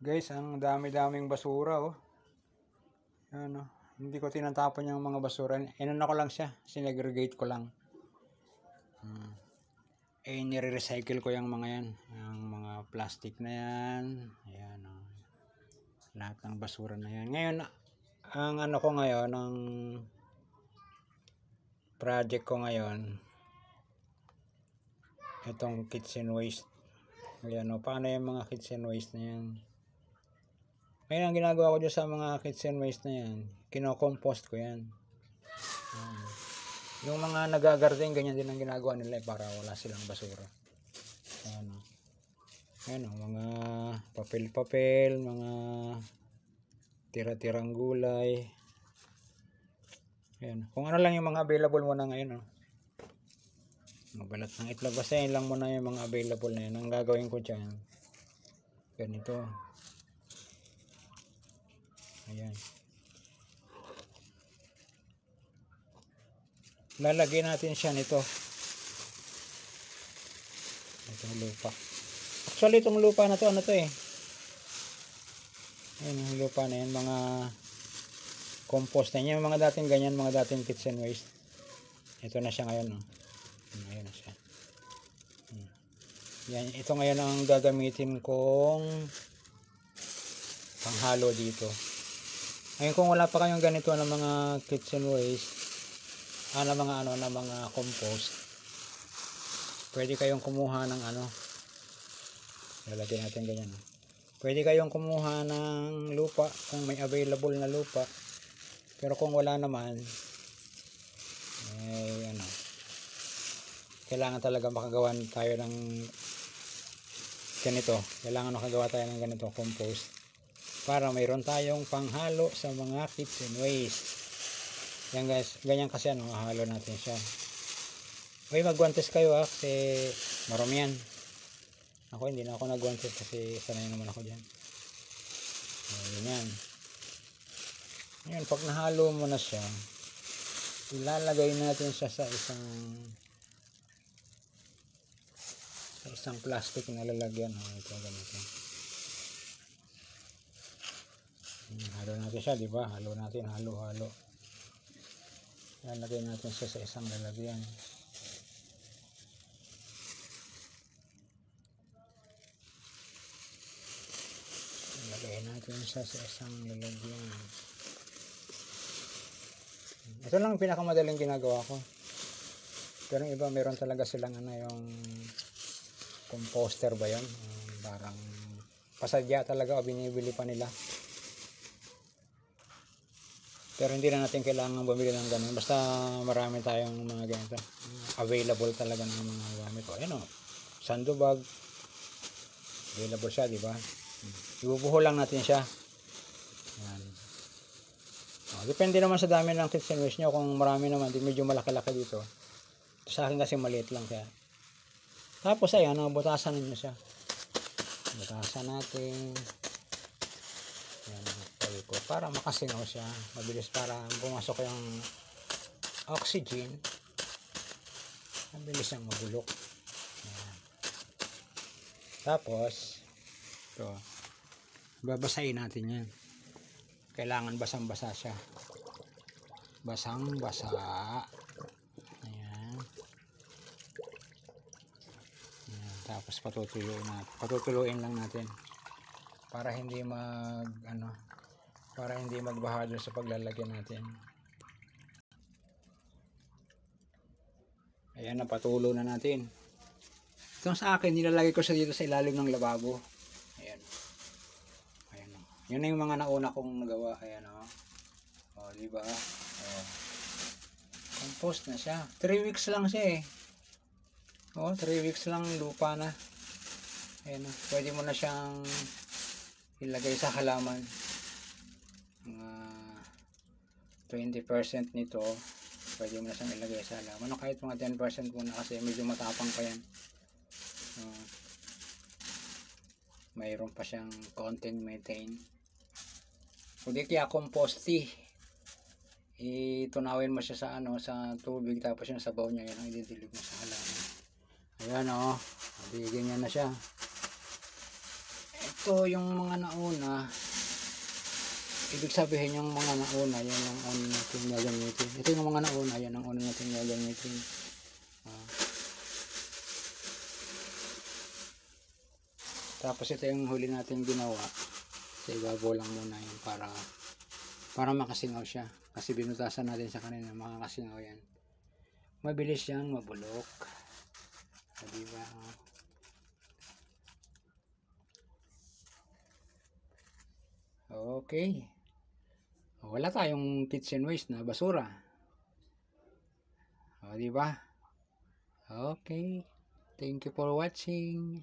Guys, ang dami-daming basura oh. Ano, hindi ko tinatapon yung mga basura. Inano ko lang siya, sinegregate ko lang. Nire-recycle ko yung mga yan. Yung mga plastic na yan. Ayan oh. Lahat ng basura na yan. Ngayon, ang ano ko ngayon, ang project ko ngayon, itong kitchen waste. Ayan oh, paano yung mga kitchen waste na yan? Ngayon, ang ginagawa ko dyan sa mga kitchen waste na yan, kino-compost ko yan. Yung mga nagagarden, ganyan din ang ginagawa nila para wala silang basura. Ayan o. Ayan o, mga papel-papel, mga tira-tirang gulay. Ayan. Kung ano lang yung mga available mo na ngayon o. Mabalat ng itlog. Basta yun lang muna yung mga available na yun. Ang gagawin ko dyan, ganito. Ayan. Lalagyan natin siya nito. Itong lupa. Actually, itong lupa na to, ano to eh. Ayan, yung lupa na yan. Mga compost na yan. Yung mga dating ganyan, mga dating kitchen waste. Ito na siya ngayon. Oh. Ayan na siya. Yan, ito ngayon ang gagamitin kong panghalo dito. Ngayon kung wala pa kayong ganito ng mga kitchen waste, na mga compost, pwede kayong kumuha ng lalagyan natin ganyan. Pwede kayong kumuha ng lupa kung may available na lupa. Pero kung wala naman, kailangan talaga makagawa tayo ng ganito. Kailangan makagawa tayo ng ganito compost para mayroon tayong panghalo sa mga kitchen waste. Yan guys, ganyan kasi halo natin siya. Okay, magguantes kayo kasi marami yan. Ako hindi na ako nagguantes kasi sanay naman ako dyan. Yan. Ngayon, pag nahalo mo na siya, ilalagay natin siya sa isang plastic na lalagyan. Ito ganito. Halo natin siya, di ba? Halo natin, halo. Lalagay natin siya sa isang lalagyan. Lalagay natin siya sa isang lalagyan. Ito lang ang pinakamadaling ginagawa ko. Pero yung iba, meron talaga silang yung composter ba yun? Parang pasadya talaga o binibili pa nila. Pero hindi na natin kailangan bumili ng ganun. Basta marami tayong mga ganito. Available talaga ng mga gamit. Ayan o. Sandbag. Available siya, di ba? Ibubuho lang natin siya. Ayan. Depende naman sa dami ng kitchen waste nyo. Kung marami naman, medyo malaki-laki dito. Sa akin kasi maliit lang kaya. Tapos ayan, butasan nyo siya. Butasan natin. Ayan. Para makasingaw siya mabilis, para pumasok yung oxygen, mabilis siyang mabulok. Ayan. Tapos ito, babasahin natin yan. Kailangan basang-basa siya, basang-basa. Ayan. Ayan. Tapos patutuluin lang natin para hindi magbaha doon sa paglalagyan natin. Ayan, napatulo na natin. Ito sa akin, nilalagay ko siya dito sa ilalim ng lababo. Ayan. Ayan o. Yun na yung mga nauna kong nagawa. Ayan o. O, diba? O. Compost na siya. 3 weeks lang siya eh. O, 3 weeks lang lupa na. Ayan o. Pwede mo na siyang ilagay sa halaman. 20% nito pwede mo na siyang ilagay sa halaman, kahit mga 10% muna kasi medyo matapang pa yan. Mayroon pa siyang content methane. Kung di kaya composty, itunawin mo siya sa tubig, tapos yung sabaw niya yan ang ididilig mo sa halaman. Ayan o, ganyan na siya. ito yung mga nauna, ibig sabihin yung mga nauna, yan ang una natin gagamitin. Ito yung mga nauna, yan ang una natin gagamitin. Tapos ito yung huli natin ginawa. Sa ibabaw lang muna yun para makasingaw siya. Kasi binutasan natin sa kanina, makakasingaw yan. Mabilis yan, mabulok. Diba? Okay. Wala tayong kitchen waste na basura. O, diba? Okay. Thank you for watching.